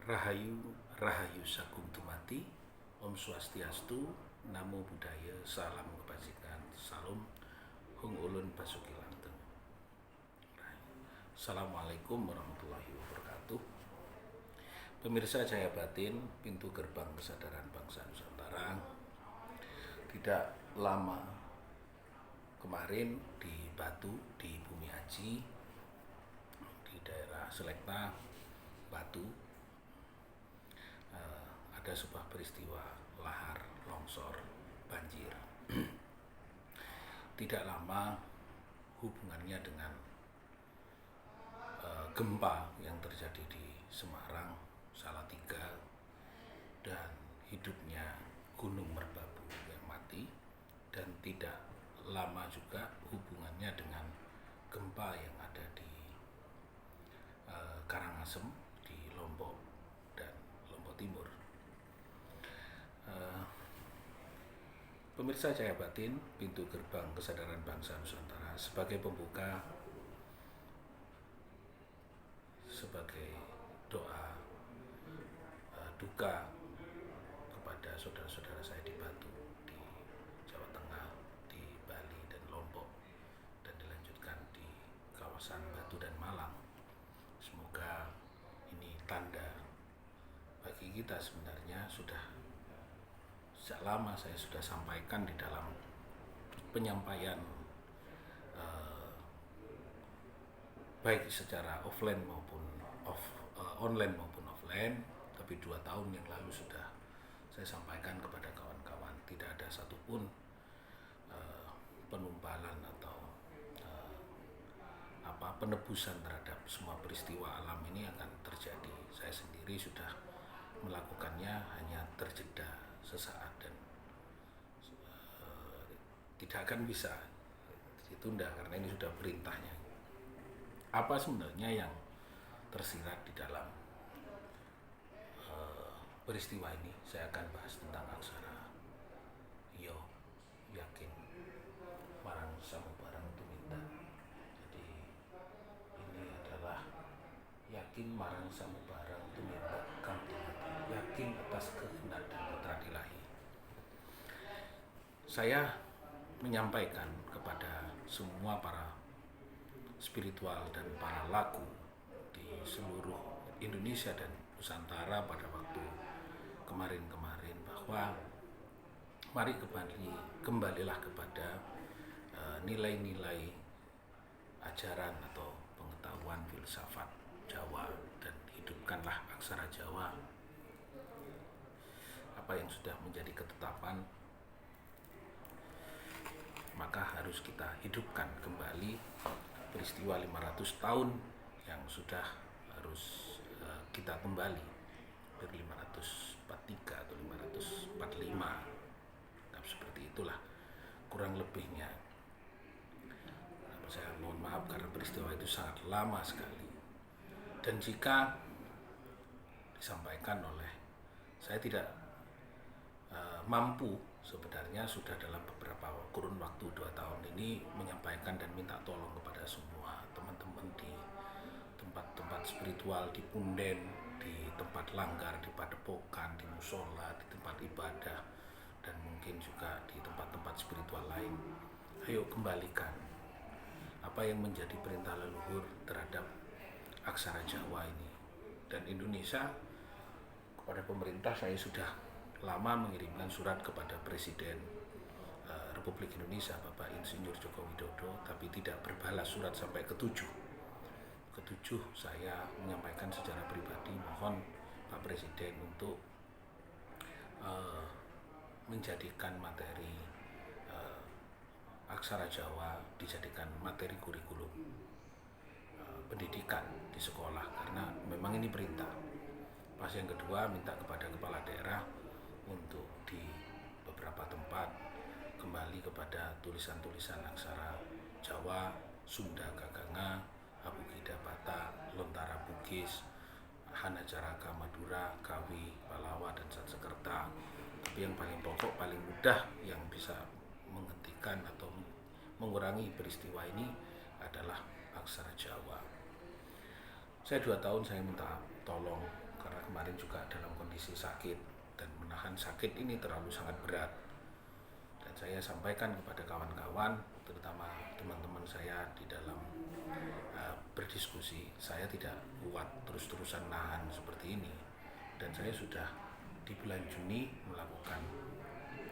Rahayu, Rahayu Sagung Dumadi, Om Swastiastu, Namo Buddhaya, Salam Kebajikan, Salam, Hung Ulun Basuki Langgeng. Assalamualaikum warahmatullahi wabarakatuh. Pemirsa Cahaya Batin, pintu gerbang kesadaran bangsa Nusantara. Tidak lama kemarin di Batu, di Bumi Aji, di daerah Selekta, Batu, ada sebuah peristiwa lahar, longsor, banjir. Tidak lama hubungannya dengan gempa yang terjadi di Semarang, Salatiga, dan hidupnya Gunung Merbabu yang mati, dan tidak lama juga hubungannya dengan gempa yang ada di Karangasem, di Lombok dan Lombok Timur. Pemirsa Cahaya Batin, pintu gerbang kesadaran bangsa Nusantara, sebagai pembuka, sebagai doa duka kepada saudara-saudara saya di Batu, di Jawa Tengah, di Bali dan Lombok, dan dilanjutkan di kawasan Batu dan Malang. Semoga ini tanda bagi kita. Sebenarnya sudah sejak lama saya sudah sampaikan di dalam penyampaian baik secara offline maupun online maupun offline, tapi 2 tahun yang lalu sudah saya sampaikan kepada kawan-kawan, tidak ada satupun penumbalan atau penebusan terhadap semua peristiwa alam ini akan terjadi. Saya sendiri sudah melakukannya, hanya terjeda sesaat dan tidak akan bisa ditunda karena ini sudah perintahnya. Apa sebenarnya yang tersirat di dalam peristiwa ini? Saya akan bahas tentang aksara yo, yakin, marang samubarang tuminta. Jadi ini adalah yakin marang samubarang tuminta kang dumadi, yakin atas kehendak dan putra ilahi. Saya menyampaikan kepada semua para spiritual dan para laku di seluruh Indonesia dan Nusantara pada waktu kemarin-kemarin bahwa mari kembalilah kepada nilai-nilai ajaran atau pengetahuan filsafat Jawa dan hidupkanlah aksara Jawa. Apa yang sudah menjadi ketetapan maka harus kita hidupkan kembali. Peristiwa 500 tahun yang sudah harus kita kembali dari 543 atau 545, nah, seperti itulah kurang lebihnya. Saya mohon maaf karena peristiwa itu sangat lama sekali, dan jika disampaikan oleh saya tidak mampu, sebenarnya sudah dalam beberapa kurun waktu 2 tahun ini menyampaikan dan minta tolong kepada semua teman-teman di tempat-tempat spiritual, di punden, di tempat langgar, di padepokan, di musola, di tempat ibadah, dan mungkin juga di tempat-tempat spiritual lain. Ayo kembalikan apa yang menjadi perintah leluhur terhadap aksara Jawa ini. Dan Indonesia, kepada pemerintah saya sudah lama mengirimkan surat kepada Presiden Republik Indonesia Bapak Insinyur Joko Widodo, tapi tidak berbalas surat sampai ketujuh saya menyampaikan secara pribadi, mohon Pak Presiden untuk menjadikan materi aksara Jawa dijadikan materi kurikulum pendidikan di sekolah, karena memang ini perintah. Pas yang kedua minta kepada kepala daerah untuk di beberapa tempat kembali kepada tulisan-tulisan aksara Jawa, Sunda Gaganga, Abukida Bata, Lontara Bugis, Hanacaraka Madura, Kawi, Palawa, dan Sanskerta. Tapi yang paling pokok, paling mudah yang bisa menghentikan atau mengurangi peristiwa ini adalah aksara Jawa. Saya 2 tahun saya minta tolong karena kemarin juga dalam kondisi sakit dan menahan sakit ini terlalu sangat berat. Dan saya sampaikan kepada kawan-kawan, terutama teman-teman saya di dalam berdiskusi, saya tidak kuat terus-terusan nahan seperti ini. Dan saya sudah di bulan Juni melakukan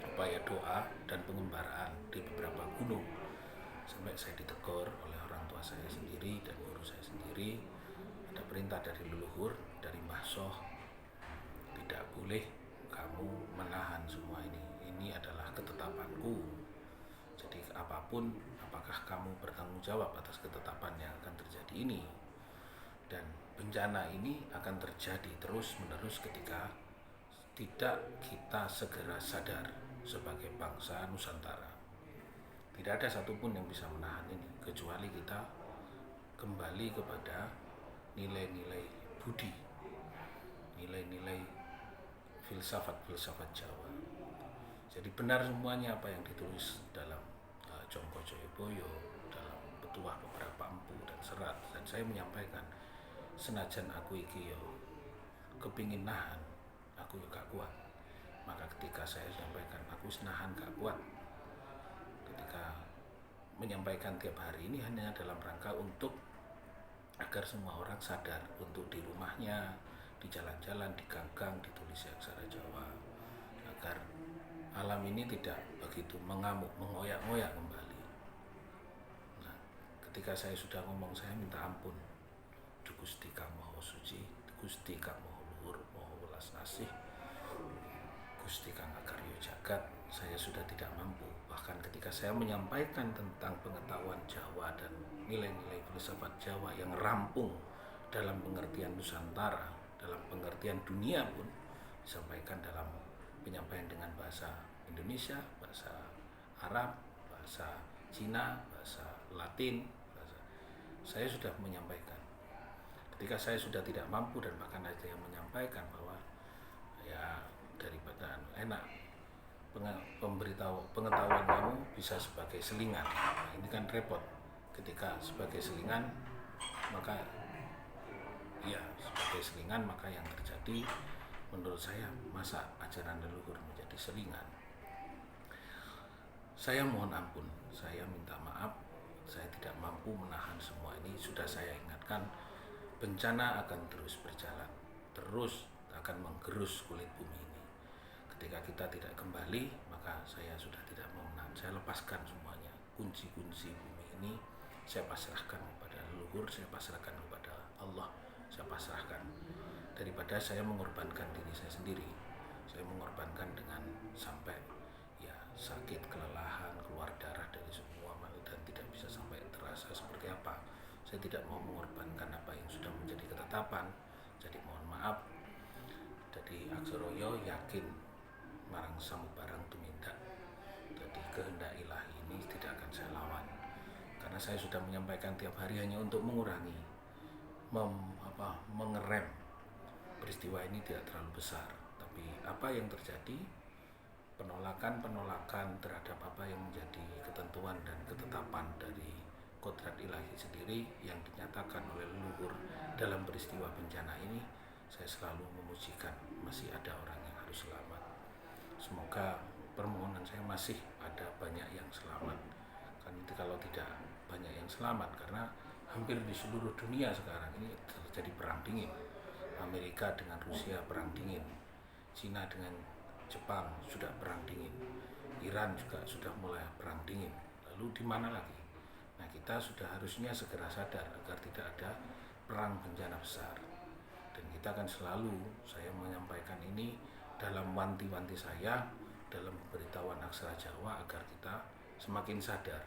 upaya doa dan pengembaraan di beberapa gunung, sampai saya ditegur oleh orang tua saya sendiri dan guru saya sendiri. Ada perintah dari leluhur, dari Mbah Soh, tidak boleh kamu menahan semua ini. Ini adalah ketetapanku. Jadi apapun, apakah kamu bertanggung jawab atas ketetapan yang akan terjadi ini. Dan bencana ini akan terjadi terus-menerus ketika tidak kita segera sadar sebagai bangsa Nusantara. Tidak ada satupun yang bisa menahan ini, kecuali kita kembali kepada nilai-nilai budi, nilai-nilai filsafat Jawa. Jadi benar semuanya apa yang ditulis dalam Jongko Joyoboyo, dalam petuah beberapa empu dan serat. Dan saya menyampaikan, senajan aku iki yo kepingin nahan, aku juga kuat. Maka ketika saya sampaikan aku nahan gak kuat, ketika menyampaikan tiap hari ini hanya dalam rangka untuk agar semua orang sadar untuk di rumahnya, di jalan-jalan, di gang-gang ditulis aksara Jawa, agar alam ini tidak begitu mengamuk, mengoyak-ngoyak kembali. Nah, ketika saya sudah ngomong, saya minta ampun. Gusti Kang Maha Suci, Gusti Kang Maha Luhur, Maha Welas Asih, Gusti Kang Akarya Jagat, saya sudah tidak mampu. Bahkan ketika saya menyampaikan tentang pengetahuan Jawa dan nilai-nilai filsafat Jawa yang rampung dalam pengertian Nusantara, dalam pengertian dunia pun, disampaikan dalam penyampaian dengan bahasa Indonesia, bahasa Arab, bahasa Cina, bahasa Latin, saya sudah menyampaikan. Ketika saya sudah tidak mampu dan bahkan ada yang menyampaikan bahwa ya daripada enak pengetahuan kamu bisa sebagai selingan. Nah, ini kan repot. Ketika sebagai selingan, maka ya sebagai selingan, maka yang terjadi menurut saya, masa ajaran leluhur menjadi selingan. Saya mohon ampun, saya minta maaf, saya tidak mampu menahan semua ini. Sudah saya ingatkan, bencana akan terus berjalan, terus akan menggerus kulit bumi ini. Ketika kita tidak kembali, maka saya sudah tidak mau menahan. Saya lepaskan semuanya, kunci-kunci bumi ini saya pasrahkan kepada leluhur, saya pasrahkan kepada Allah, saya pasrahkan. Daripada saya mengorbankan diri saya sendiri, saya mengorbankan dengan sampai ya sakit, kelelahan, keluar darah dari semua, dan tidak bisa sampai terasa seperti apa. Saya tidak mau mengorbankan apa yang sudah menjadi ketetapan. Jadi mohon maaf. Jadi Aksoroyo yakin marang samubarang tumindak. Jadi kehendak ilahi ini tidak akan saya lawan. Karena saya sudah menyampaikan tiap hari hanya untuk mengurangi, mengerem peristiwa ini tidak terlalu besar. Tapi apa yang terjadi, penolakan terhadap apa yang menjadi ketentuan dan ketetapan dari kodrat ilahi sendiri yang dinyatakan oleh leluhur dalam peristiwa bencana ini, saya selalu memujikan masih ada orang yang harus selamat. Semoga permohonan saya masih ada banyak yang selamat. Kan itu kalau tidak banyak yang selamat, karena hampir di seluruh dunia sekarang ini terjadi perang dingin. Amerika dengan Rusia perang dingin, Cina dengan Jepang sudah perang dingin, Iran juga sudah mulai perang dingin. Lalu di mana lagi? Nah, kita sudah harusnya segera sadar agar tidak ada perang bencana besar. Dan kita akan selalu, saya menyampaikan ini dalam wanti-wanti saya, dalam pemberitahuan aksara Jawa, agar kita semakin sadar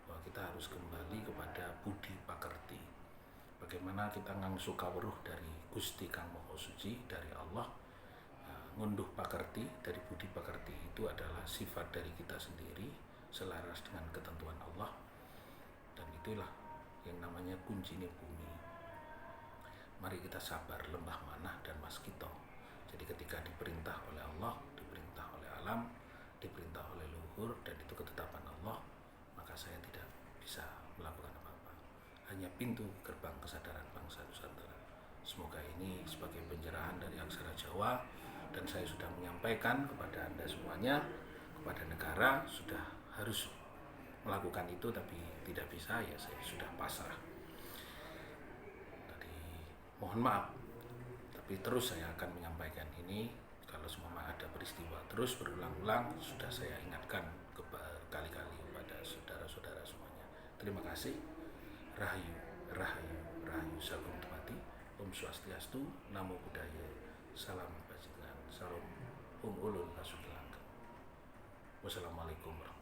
bahwa kita harus kembali kepada budi pakerti. Bagaimana kita ngangsu kawruh dari Gusti Kang Maha Suci, dari Allah. Ngunduh pakerti, dari budi pakerti itu adalah sifat dari kita sendiri, selaras dengan ketentuan Allah. Dan itulah yang namanya kuncine bumi. Mari kita sabar, lembah manah dan waskito. Jadi ketika diperintah oleh Allah, diperintah oleh alam, diperintah oleh leluhur, dan itu ketetapan Allah, maka saya tidak bisa melakukan apa-apa. Hanya pintu gerbang kesadaran bangsa Nusantara. Semoga ini sebagai pencerahan dari aksara Jawa, dan saya sudah menyampaikan kepada Anda semuanya, kepada negara sudah harus melakukan itu, tapi tidak bisa, ya saya sudah pasrah. Jadi mohon maaf, tapi terus saya akan menyampaikan ini. Kalau semua ada peristiwa terus berulang-ulang, sudah saya ingatkan berkali-kali kepada saudara-saudara semuanya. Terima kasih. Rahayu, rahayu, rahayu sagung temati. Om Swastiastu, Namo Buddhaya, Salam Bajingan, Salam Hum Ulun Nasuki Langgeng. Wassalamualaikum warahmatullahi wabarakatuh.